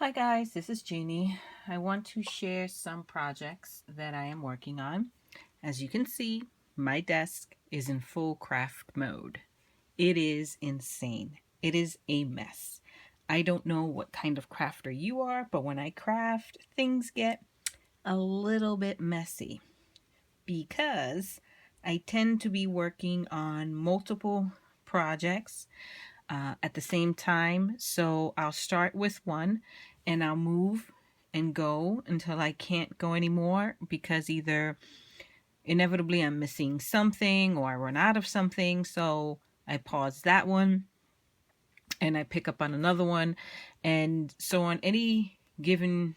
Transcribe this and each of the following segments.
Hi guys, this is Jeannie. I want to share some projects that I am working on. As you can see, my desk is in full craft mode. It is insane. It is a mess. I don't know what kind of crafter you are, but when I craft, things get a little bit messy because I tend to be working on multiple projects at the same time. So I'll start with one and I'll move and go until I can't go anymore because either inevitably I'm missing something or I run out of something. So I pause that one and I pick up on another one. And so on any given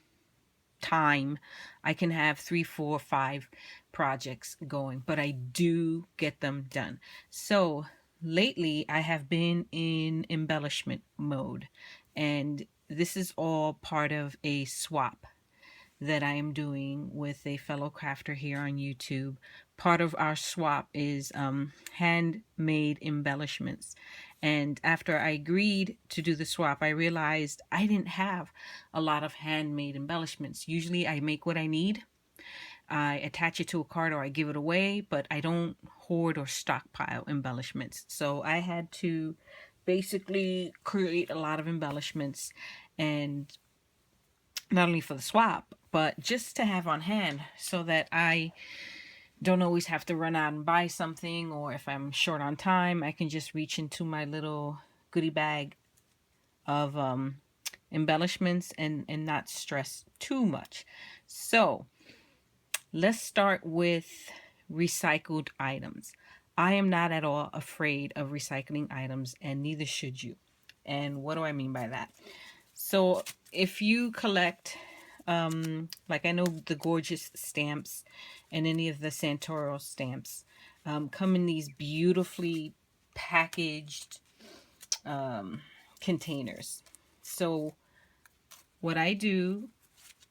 time, I can have 3, 4, 5 projects going, but I do get them done. So lately I have been in embellishment mode, and this is all part of a swap that I am doing with a fellow crafter here on YouTube. Part of our swap is handmade embellishments. And after I agreed to do the swap, I realized I didn't have a lot of handmade embellishments. Usually I make what I need. I attach it to a card or I give it away, but I don't hoard or stockpile embellishments. So I had to basically create a lot of embellishments, and not only for the swap, but just to have on hand so that I don't always have to run out and buy something, or if I'm short on time, I can just reach into my little goodie bag of embellishments and not stress too much. So let's start with recycled items. I am not at all afraid of recycling items, and neither should you. And what do I mean by that? So if you collect, like I know the gorgeous stamps and any of the Santoro stamps come in these beautifully packaged containers. So what I do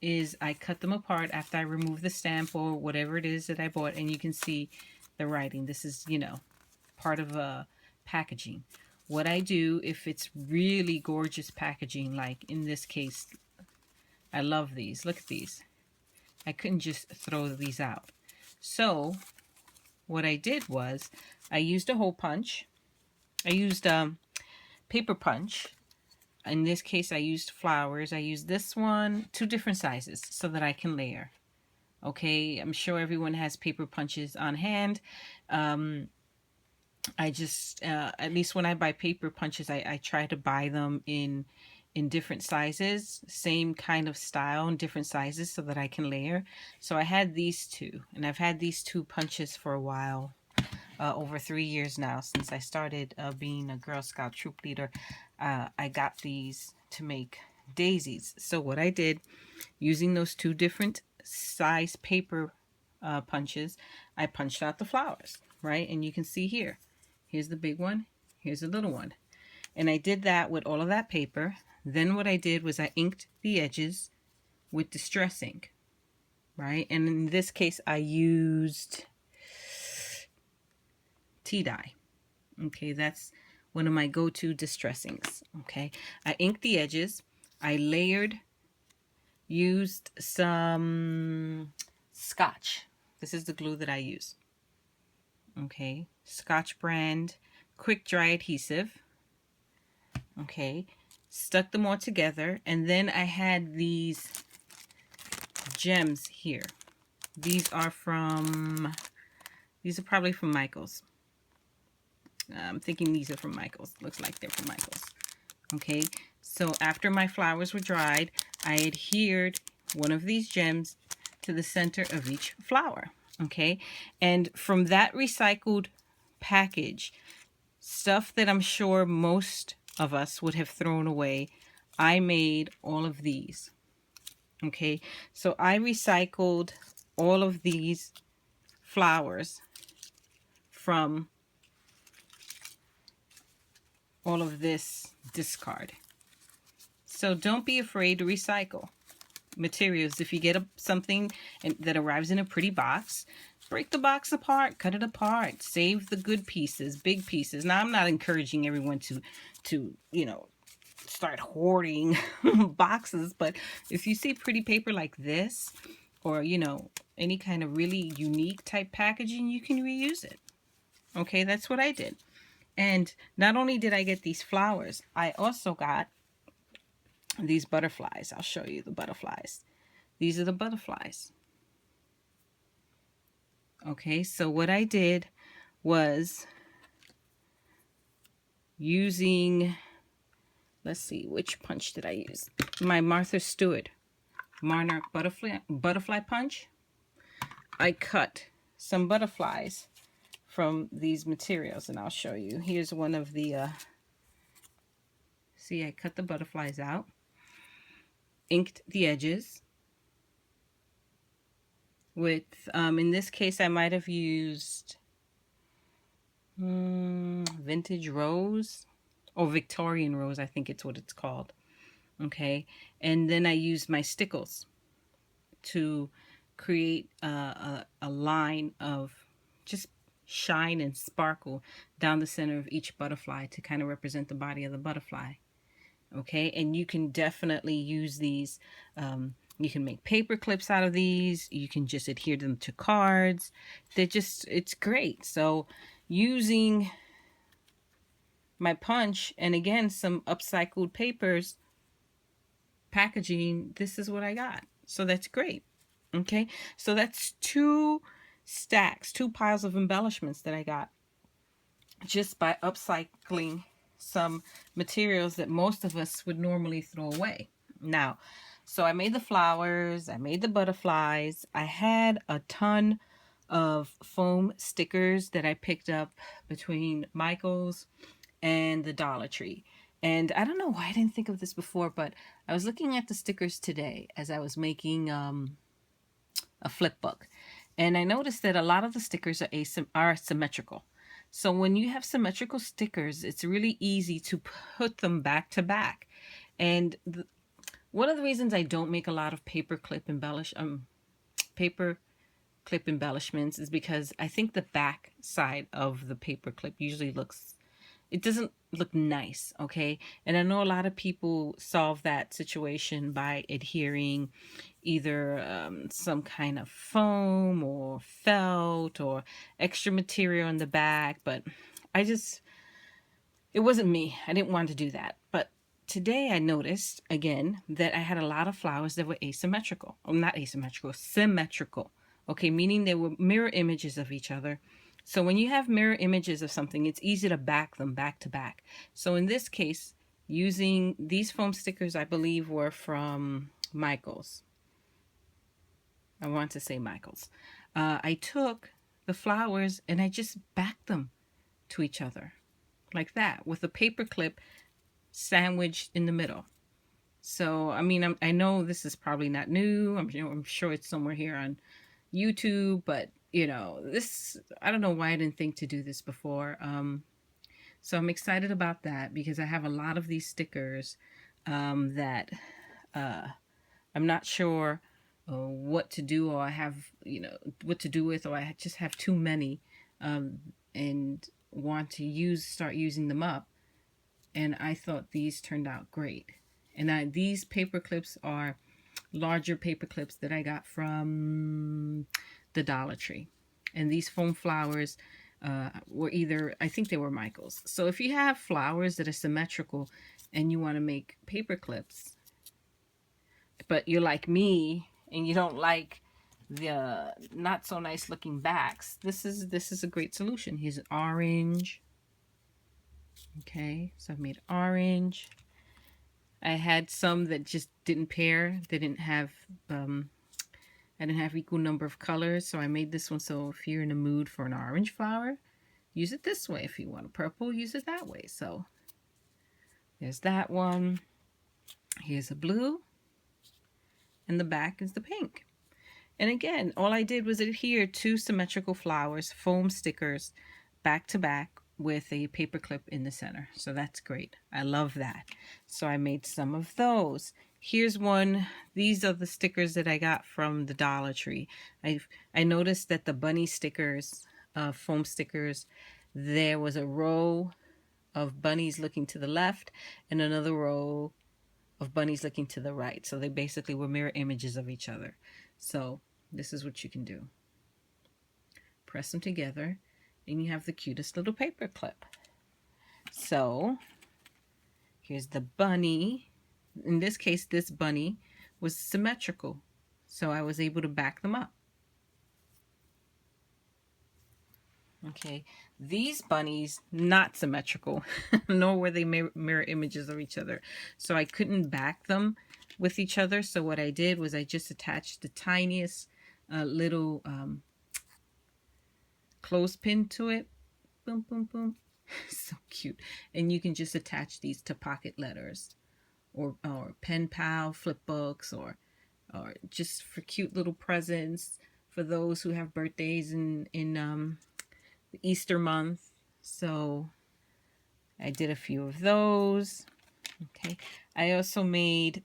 is I cut them apart after I remove the stamp or whatever it is that I bought, and you can see the writing. This is, part of packaging. What I do, if it's really gorgeous packaging, like in this case, I love these. Look at these. I couldn't just throw these out. So what I did was I used a hole punch. I used paper punch. In this case, I used flowers. I used this one, 2 different sizes so that I can layer. Okay, I'm sure everyone has paper punches on hand. I just, at least when I buy paper punches, I try to buy them in different sizes, same kind of style in different sizes so that I can layer. So I had these 2, and I've had these 2 punches for a while, over 3 years now since I started being a Girl Scout troop leader. I got these to make daisies. So what I did, using those 2 different size paper punches, I punched out the flowers, right? And you can see here. Here's the big one. Here's the little one. And I did that with all of that paper. Then what I did was I inked the edges with distress ink, right? And in this case, I used tea dye. Okay, that's one of my go-to distress inks. Okay, I inked the edges. I layered, used some Scotch. This is the glue that I use. Okay, Scotch brand quick dry adhesive. Okay, stuck them all together, and then I had these gems here. These are probably from Michaels. I'm thinking these are from Michaels. Looks like they're from Michaels. Okay, so after my flowers were dried, I adhered one of these gems to the center of each flower. Okay, and from that recycled package, stuff that I'm sure most of us would have thrown away, I made all of these. Okay, so I recycled all of these flowers from all of this discard. So don't be afraid to recycle materials. If you get something that arrives in a pretty box, break the box apart, cut it apart, save the good pieces, big pieces. Now, I'm not encouraging everyone to start hoarding boxes, but if you see pretty paper like this, or you know, any kind of really unique type packaging, you can reuse it. Okay, that's what I did. And not only did I get these flowers, I also got these butterflies. I'll show you the butterflies. These are the butterflies. Okay, so what I did was using, let's see, which punch did I use? My Martha Stewart Monarch butterfly punch. I cut some butterflies from these materials, and I'll show you. Here's one of the, see, I cut the butterflies out, inked the edges with, in this case, I might have used vintage rose or Victorian rose, I think it's what it's called. Okay, and then I used my stickles to create a line of just shine and sparkle down the center of each butterfly to kind of represent the body of the butterfly. Okay, and you can definitely use these. You can make paper clips out of these. You can just adhere them to cards. They're just, it's great. So using my punch and again some upcycled papers packaging, this is what I got. So that's great. Okay, so that's two piles of embellishments that I got just by upcycling some materials that most of us would normally throw away. Now, so I made the flowers, I made the butterflies. I had a ton of foam stickers that I picked up between Michael's and the Dollar Tree. And I don't know why I didn't think of this before, but I was looking at the stickers today as I was making a flip book. And I noticed that a lot of the stickers are symmetrical. So when you have symmetrical stickers, it's really easy to put them back to back. And one of the reasons I don't make a lot of paper clip embellishments is because I think the back side of the paper clip usually it doesn't look nice, okay? And I know a lot of people solve that situation by adhering either some kind of foam or felt or extra material in the back, but it wasn't me. I didn't want to do that. But today I noticed, again, that I had a lot of flowers that were asymmetrical. Or not asymmetrical, symmetrical. Okay, meaning they were mirror images of each other. So when you have mirror images of something, it's easy to back them back to back. So in this case, using these foam stickers, I believe were from Michael's. I want to say Michael's. I took the flowers and I just backed them to each other like that with a paper clip sandwiched in the middle. So, I mean, I know this is probably not new. I'm sure it's somewhere here on YouTube, but you know, I don't know why I didn't think to do this before. So I'm excited about that because I have a lot of these stickers that I'm not sure what to do, or I have, you know, what to do with, or I just have too many and want to start using them up. And I thought these turned out great. And these paper clips are larger paper clips that I got from the Dollar Tree. And these foam flowers were I think they were Michael's. So if you have flowers that are symmetrical and you want to make paper clips, but you're like me and you don't like the not so nice looking backs, this is a great solution. Here's an orange. Okay, so I've made orange. I had some that just didn't pair. They didn't have I didn't have equal number of colors, so I made this one. So if you're in the mood for an orange flower, use it this way. If you want a purple, use it that way. So there's that one. Here's a blue, and the back is the pink. And again, all I did was adhere two symmetrical flowers, foam stickers, back to back with a paper clip in the center. So that's great. I love that. So I made some of those. Here's one. These are the stickers that I got from the Dollar Tree. I noticed that the bunny stickers, foam stickers, there was a row of bunnies looking to the left and another row of bunnies looking to the right. So they basically were mirror images of each other. So this is what you can do. Press them together and you have the cutest little paper clip. So here's the bunny. In this case, this bunny was symmetrical, so I was able to back them up. Okay, these bunnies, not symmetrical, nor were they mirror images of each other. So I couldn't back them with each other. So what I did was I just attached the tiniest little clothespin to it. Boom, boom, boom. So cute. And you can just attach these to pocket letters or pen pal, flip books, or just for cute little presents for those who have birthdays in the Easter month. So I did a few of those. Okay, I also made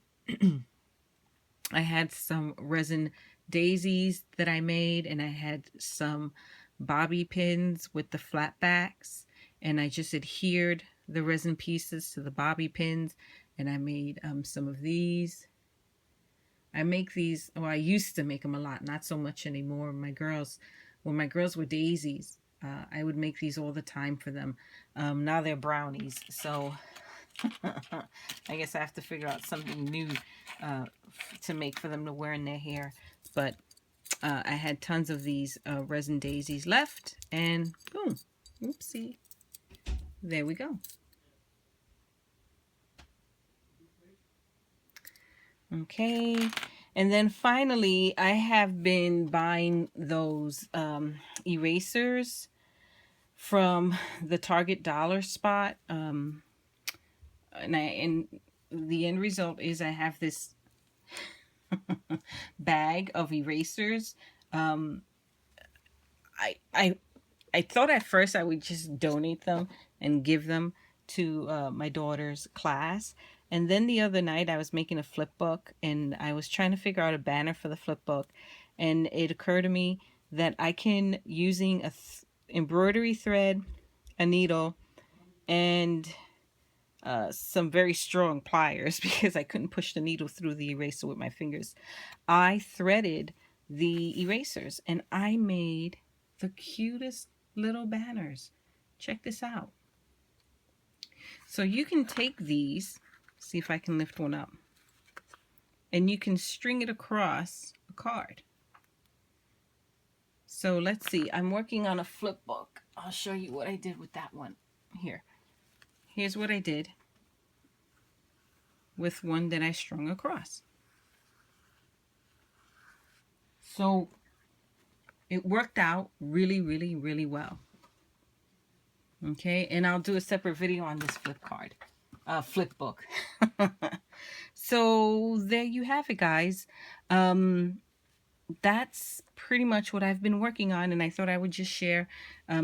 I had some resin daisies that I made, and I had some bobby pins with the flat backs, and I just adhered the resin pieces to the bobby pins, and I made some of these. I make these, well, I used to make them a lot, not so much anymore. When my girls were daisies, I would make these all the time for them. Now they're brownies, so I guess I have to figure out something new to make for them to wear in their hair. But I had tons of these resin daisies left, and boom, oopsie, there we go. Okay, and then finally, I have been buying those erasers from the Target dollar spot, and the end result is I have this bag of erasers. I thought at first I would just donate them and give them to my daughter's class. And then the other night I was making a flip book and I was trying to figure out a banner for the flip book. And it occurred to me that I can, using a embroidery thread, a needle, and some very strong pliers, because I couldn't push the needle through the eraser with my fingers, I threaded the erasers and I made the cutest little banners. Check this out. So you can take these, see if I can lift one up, and you can string it across a card. So let's see, I'm working on a flip book. I'll show you what I did with that one. Here's what I did with one that I strung across. So it worked out really, really, really well. Okay, and I'll do a separate video on this flip book. So there you have it, guys. That's pretty much what I've been working on, and I thought I would just share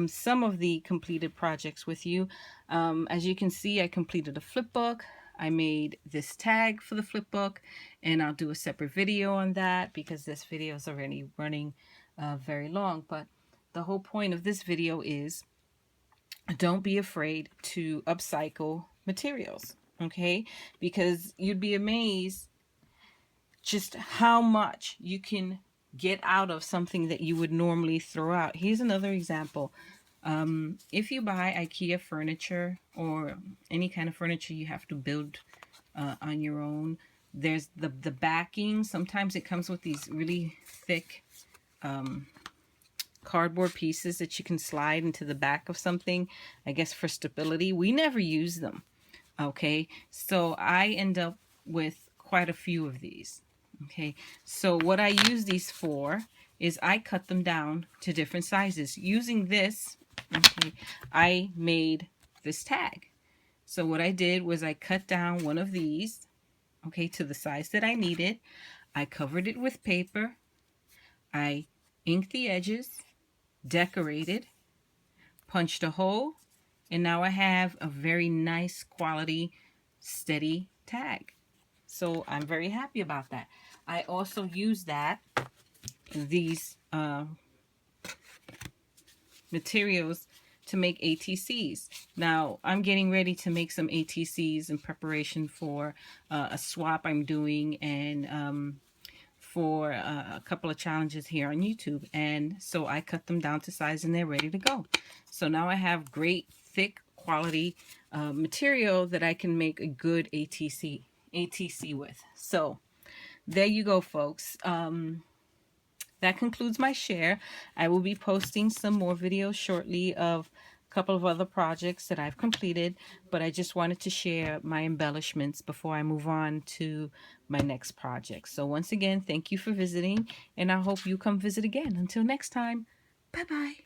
some of the completed projects with you. As you can see, I completed a flip book. I made this tag for the flip book, and I'll do a separate video on that because this video is already running very long. But the whole point of this video is, don't be afraid to upcycle materials, okay? Because you'd be amazed just how much you can get out of something that you would normally throw out. Here's another example. If you buy IKEA furniture or any kind of furniture you have to build on your own, there's the backing. Sometimes it comes with these really thick cardboard pieces that you can slide into the back of something, I guess for stability. We never use them, okay? So I end up with quite a few of these, okay? So what I use these for is I cut them down to different sizes. Using this, okay, I made this tag. So what I did was I cut down one of these, okay, to the size that I needed. I covered it with paper. I inked the edges, decorated, punched a hole, and now I have a very nice quality, steady tag. So I'm very happy about that. I also use these materials to make ATCs. Now I'm getting ready to make some ATCs in preparation for a swap I'm doing, and for a couple of challenges here on YouTube. And so I cut them down to size and they're ready to go. So now I have great thick quality material that I can make a good ATC with. So there you go, folks. That concludes my share. I will be posting some more videos shortly of a couple of other projects that I've completed, but I just wanted to share my embellishments before I move on to my next project. So once again, thank you for visiting, and I hope you come visit again. Until next time, bye-bye.